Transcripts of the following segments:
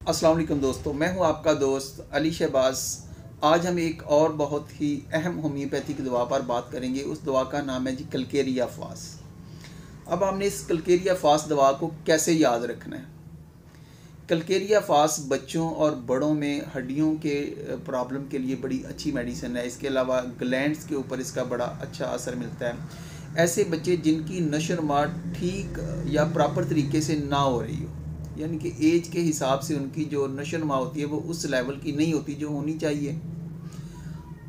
अस्सलाम वालेकुम दोस्तों, मैं हूं आपका दोस्त अली शहबाज। आज हम एक और बहुत ही अहम होम्योपैथिक दवा पर बात करेंगे। उस दवा का नाम है जी कलकेरिया फास। अब हमने इस कलकेरिया फास दवा को कैसे याद रखना है। कलकेरिया फास बच्चों और बड़ों में हड्डियों के प्रॉब्लम के लिए बड़ी अच्छी मेडिसिन है। इसके अलावा ग्लैंड्स के ऊपर इसका बड़ा अच्छा असर मिलता है। ऐसे बच्चे जिनकी नशोनुमा ठीक या प्रॉपर तरीके से ना हो रही हो, यानी कि एज के हिसाब से उनकी जो नशोनुमा होती है वो उस लेवल की नहीं होती जो होनी चाहिए।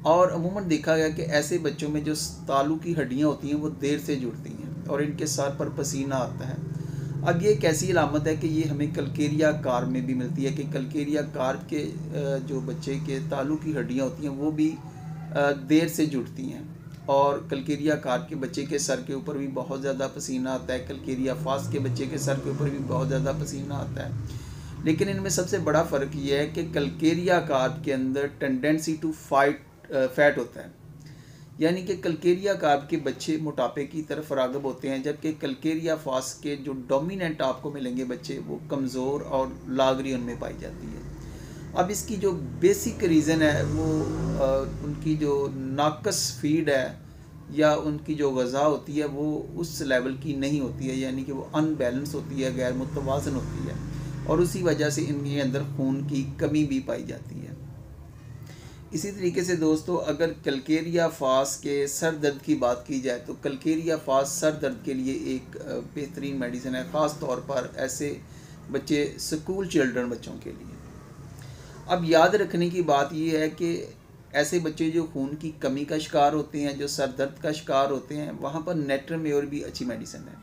और अमूमन देखा गया कि ऐसे बच्चों में जो तालू की हड्डियाँ होती हैं वो देर से जुड़ती हैं और इनके सर पर पसीना आता है। अब ये एक ऐसी अलामत है कि ये हमें कलकेरिया कार्प में भी मिलती है कि कलकेरिया कार्प के जो बच्चे के तालू की हड्डियाँ होती हैं वो भी देर से जुड़ती हैं। और कलकेरिया कार्प के बच्चे के सर के ऊपर भी बहुत ज़्यादा पसीना आता है। कलकेरिया फास के बच्चे के सर के ऊपर भी बहुत ज़्यादा पसीना आता है। लेकिन इनमें सबसे बड़ा फ़र्क ये है कि कलकेरिया कार्प के अंदर टेंडेंसी टू फैट होता है, यानी कि कलकेरिया कार्प के बच्चे मोटापे की तरफ राग़िब होते हैं, जबकि कलकेरिया फास के जो डोमिनेंट आपको मिलेंगे बच्चे वो कमज़ोर और लागरी उनमें पाई जाती है। अब इसकी जो बेसिक रीज़न है वो उनकी जो नाकस फीड है या उनकी जो ग़ज़ा होती है वो उस लेवल की नहीं होती है, यानी कि वो अनबैलेंस होती है, गैर मुतवाज़न होती है और उसी वजह से इनके अंदर खून की कमी भी पाई जाती है। इसी तरीके से दोस्तों, अगर कलकेरिया फास के सर दर्द की बात की जाए तो कलकेरिया फास सर दर्द के लिए एक बेहतरीन मेडिसिन है, ख़ास तौर पर ऐसे बच्चे स्कूल चिल्ड्रन बच्चों के लिए। अब याद रखने की बात यह है कि ऐसे बच्चे जो खून की कमी का शिकार होते हैं, जो सर दर्द का शिकार होते हैं, वहाँ पर नेट्रम्योर भी अच्छी मेडिसिन है।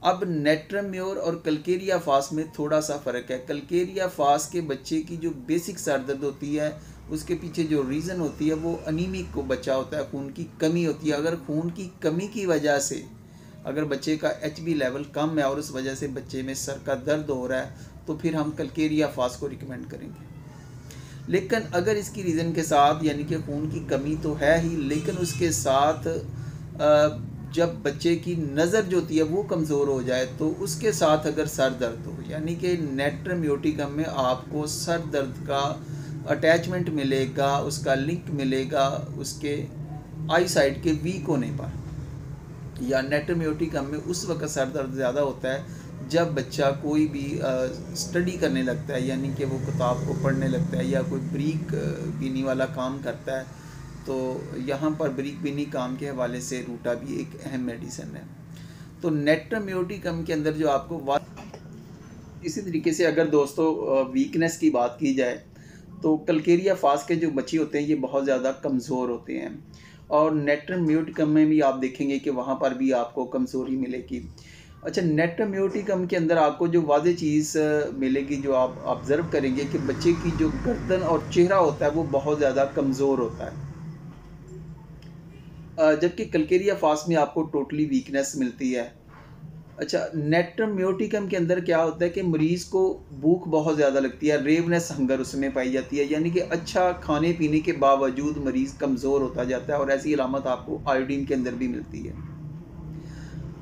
अब नेट्रम्योर और कलकेरिया फास में थोड़ा सा फ़र्क है। कलकेरिया फास के बच्चे की जो बेसिक सर दर्द होती है उसके पीछे जो रीज़न होती है वो अनीमिक को बच्चा होता है, खून की कमी होती है। अगर खून की कमी की वजह से अगर बच्चे का HB लेवल कम है और उस वजह से बच्चे में सर का दर्द हो रहा है तो फिर हम कलकेरिया फास को रिकमेंड करेंगे। लेकिन अगर इसकी रीज़न के साथ, यानी कि खून की कमी तो है ही, लेकिन उसके साथ जब बच्चे की नज़र जो होती है वो कमज़ोर हो जाए तो उसके साथ अगर सर दर्द हो, यानी कि नेट्रम्योटिकम में आपको सर दर्द का अटैचमेंट मिलेगा, उसका लिंक मिलेगा उसके आई साइड के वीक होने पर। या नेट्रम्योटिकम में उस वक्त सर दर्द ज़्यादा होता है जब बच्चा कोई भी स्टडी करने लगता है, यानी कि वो किताब को पढ़ने लगता है या कोई ब्रीक बीनी वाला काम करता है। तो यहाँ पर ब्रीक बीनी काम के हवाले से रूटा भी एक अहम मेडिसिन है। तो नेट्रम्योटिकम के अंदर जो आपको इसी तरीके से अगर दोस्तों वीकनेस की बात की जाए तो कलकेरिया फास के जो बच्चे होते हैं ये बहुत ज़्यादा कमज़ोर होते हैं और नेट्रम्योटिकम में भी आप देखेंगे कि वहाँ पर भी आपको कमज़ोरी मिलेगी। अच्छा, नेट्रम्योटिकम के अंदर आपको जो वाज़ेह चीज़ मिलेगी, जो आप ऑब्ज़र्व करेंगे कि बच्चे की जो गर्दन और चेहरा होता है वो बहुत ज़्यादा कमज़ोर होता है, जबकि कलकेरिया फास में आपको टोटली वीकनेस मिलती है। अच्छा, नेट्रम्योटिकम के अंदर क्या होता है कि मरीज़ को भूख बहुत ज़्यादा लगती है, रेवनेस हंगर उसमें पाई जाती है, यानी कि अच्छा खाने पीने के बावजूद मरीज़ कमज़ोर होता जाता है और ऐसी अलामत आपको आयोडीन के अंदर भी मिलती है।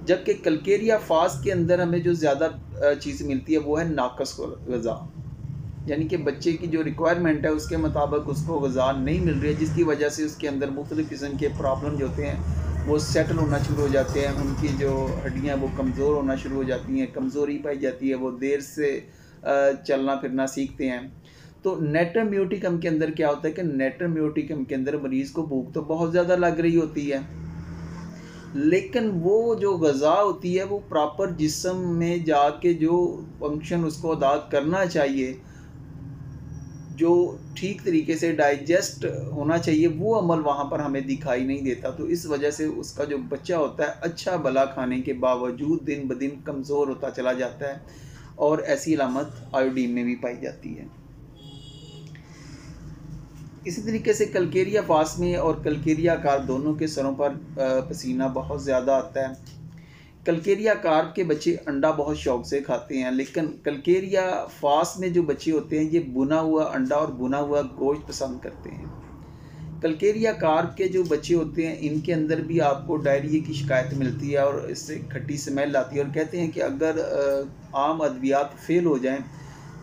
जबकि कलकेरिया फास के अंदर हमें जो ज़्यादा चीज़ मिलती है वो है नाकस ग़ज़ा, यानी कि बच्चे की जो रिक्वायरमेंट है उसके मुताबिक उसको ग़ज़ा नहीं मिल रही है, जिसकी वजह से उसके अंदर मुख्तलिफ़ किस्म के प्रॉब्लम जो होते हैं वो सेटल होना शुरू हो जाते हैं। उनकी जो हड्डियाँ वो कमज़ोर होना शुरू हो जाती हैं, कमज़ोरी पाई जाती है, वो देर से चलना फिरना सीखते हैं। तो नेट्रम्योटिकम के अंदर क्या होता है कि नेट्रम्योटिकम के अंदर मरीज़ को भूख तो बहुत ज़्यादा लग रही होती है, लेकिन वो जो ग़ज़ा होती है वो प्रॉपर जिस्म में जाके जो फंक्शन उसको अदा करना चाहिए, जो ठीक तरीके से डाइजेस्ट होना चाहिए, वो अमल वहाँ पर हमें दिखाई नहीं देता। तो इस वजह से उसका जो बच्चा होता है अच्छा भला खाने के बावजूद दिन ब दिन कमज़ोर होता चला जाता है और ऐसी अलामत आयोडीन में भी पाई जाती है। इसी तरीके से कलकेरिया फास में और कलकेरिया कार्प दोनों के सरों पर पसीना बहुत ज़्यादा आता है। कलकेरिया कार्प के बच्चे अंडा बहुत शौक़ से खाते हैं, लेकिन कलकेरिया फास में जो बच्चे होते हैं ये भुना हुआ अंडा और भुना हुआ गोश्त पसंद करते हैं। कलकेरिया कार्प के जो बच्चे होते हैं इनके अंदर भी आपको डायरिया की शिकायत मिलती है और इससे खट्टी स्मेल आती है और कहते हैं कि अगर आम अद्वियात फेल हो जाएं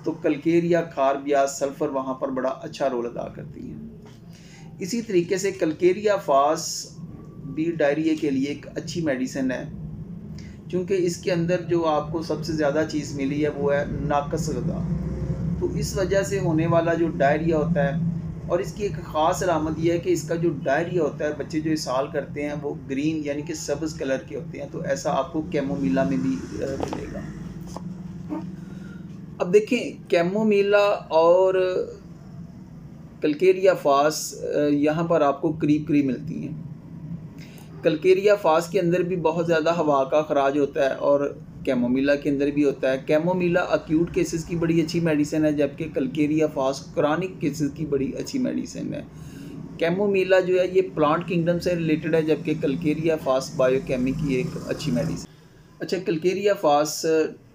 तो कलकेरिया, कार्ब या सल्फ़र वहाँ पर बड़ा अच्छा रोल अदा करती हैं। इसी तरीके से कलकेरिया फास भी डायरिया के लिए एक अच्छी मेडिसिन है, क्योंकि इसके अंदर जो आपको सबसे ज़्यादा चीज़ मिली है वो है नाकस ग़िज़ा। तो इस वजह से होने वाला जो डायरिया होता है, और इसकी एक ख़ास अलामत यह है कि इसका जो डायरिया होता है, बच्चे जो इस्हाल करते हैं वो ग्रीन यानी कि सब्ज़ कलर के होते हैं। तो ऐसा आपको कैमोमिला में भी मिलेगा। अब देखें, कैमोमिला और कलकेरिया फास यहाँ पर आपको करीब करीब मिलती हैं। कलकेरिया फास के अंदर भी बहुत ज़्यादा हवा का खराज होता है और कैमोमिला के अंदर भी होता है। कैमोमिला अक्यूट केसेस की बड़ी अच्छी मेडिसिन है, जबकि कलकेरिया फास क्रॉनिक केसेस की बड़ी अच्छी मेडिसिन है। कैमोमिला जो है ये प्लांट किंगडम से रिलेटेड है, जबकि कलकेरिया फास बायोकेमिक की एक अच्छी मेडिसिन। अच्छा, कलकेरिया फास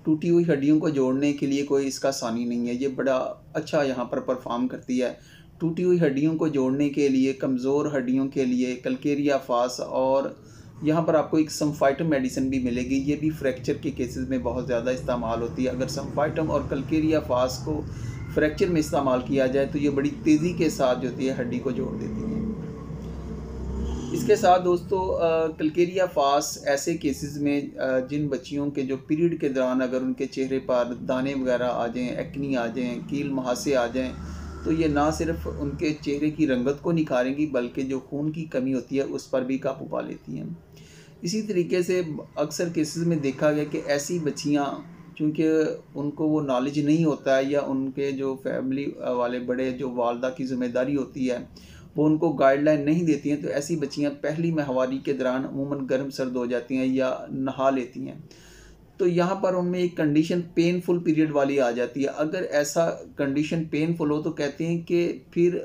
टूटी हुई हड्डियों को जोड़ने के लिए कोई इसका सानी नहीं है, ये बड़ा अच्छा यहाँ पर परफॉर्म करती है। टूटी हुई हड्डियों को जोड़ने के लिए, कमज़ोर हड्डियों के लिए कलकेरिया फास, और यहाँ पर आपको एक समफाइटम मेडिसिन भी मिलेगी। ये भी फ्रैक्चर के केसेस में बहुत ज़्यादा इस्तेमाल होती है। अगर समफाइटम और कलकेरिया फास को फ्रैक्चर में इस्तेमाल किया जाए तो ये बड़ी तेज़ी के साथ जो होती है हड्डी को जोड़ देती है। इसके साथ दोस्तों, कलकेरिया फास ऐसे केसेस में जिन बच्चियों के जो पीरियड के दौरान अगर उनके चेहरे पर दाने वगैरह आ जाएँ, एक्नी आ जाएँ, कील मुहासे आ जाएँ, तो ये ना सिर्फ उनके चेहरे की रंगत को निखारेंगी बल्कि जो खून की कमी होती है उस पर भी काबू पा लेती हैं। इसी तरीके से अक्सर केसेस में देखा गया कि ऐसी बच्चियाँ, चूँकि उनको वो नॉलेज नहीं होता है या उनके जो फैमिली वाले बड़े जो वालदा की ज़िम्मेदारी होती है वो उनको गाइडलाइन नहीं देती हैं, तो ऐसी बच्चियाँ पहली माहवारी के दौरान अमूमन गर्म सर्द हो जाती हैं या नहा लेती हैं। तो यहाँ पर उनमें एक कंडीशन पेनफुल पीरियड वाली आ जाती है। अगर ऐसा कंडीशन पेनफुल हो तो कहते हैं कि फिर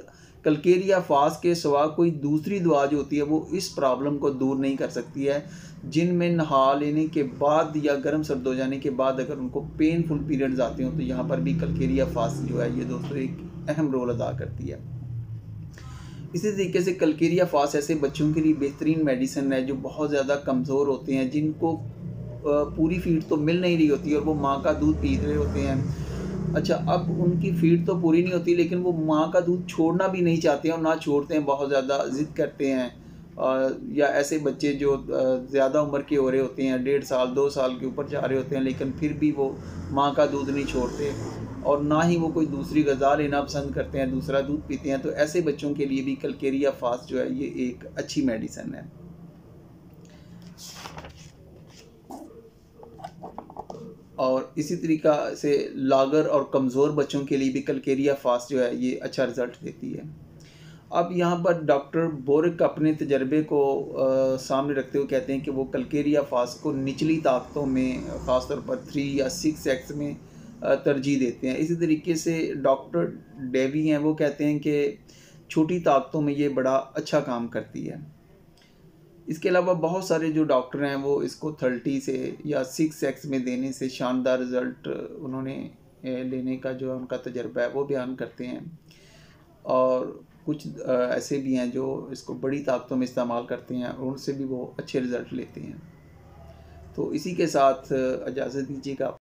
कलकेरिया फास के सिवा कोई दूसरी दवा जो होती है वो इस प्रॉब्लम को दूर नहीं कर सकती है। जिनमें नहा लेने के बाद या गर्म सर्द हो जाने के बाद अगर उनको पेनफुल पीरियड्स आते हो तो यहाँ पर भी कलकेरिया फास जो है ये दोस्तों एक अहम रोल अदा करती है। इसी तरीके से कलकेरिया फास ऐसे बच्चों के लिए बेहतरीन मेडिसिन है जो बहुत ज़्यादा कमज़ोर होते हैं, जिनको पूरी फीड तो मिल नहीं रही होती और वो माँ का दूध पी रहे होते हैं। अच्छा, अब उनकी फीड तो पूरी नहीं होती लेकिन वो माँ का दूध छोड़ना भी नहीं चाहते हैं और ना छोड़ते हैं, बहुत ज़्यादा ज़िद करते हैं। या ऐसे बच्चे जो ज़्यादा उम्र के हो रहे होते हैं, 1.5 साल 2 साल के ऊपर जा रहे होते हैं, लेकिन फिर भी वो माँ का दूध नहीं छोड़ते और ना ही वो कोई दूसरी ग़िज़ा लेना पसंद करते हैं, दूसरा दूध पीते हैं। तो ऐसे बच्चों के लिए भी कलकेरिया फास जो है ये एक अच्छी मेडिसिन है। और इसी तरीक़ा से लागर और कमज़ोर बच्चों के लिए भी कलकेरिया फास जो है ये अच्छा रिज़ल्ट देती है। अब यहाँ पर डॉक्टर बोरिक अपने तजर्बे को सामने रखते हुए कहते हैं कि वो कलकेरिया फास को निचली ताकतों में ख़ास तौर पर 3 या 6X में तरजीह देते हैं। इसी तरीके से डॉक्टर डेवी हैं, वो कहते हैं कि छोटी ताकतों में ये बड़ा अच्छा काम करती है। इसके अलावा बहुत सारे जो डॉक्टर हैं वो इसको 30 से या 6X में देने से शानदार रिज़ल्ट उन्होंने लेने का जो उनका तजर्बा है वो बयान करते हैं। और कुछ ऐसे भी हैं जो इसको बड़ी ताकतों में इस्तेमाल करते हैं और उनसे भी वो अच्छे रिज़ल्ट लेते हैं। तो इसी के साथ इजाज़त दीजिएगा।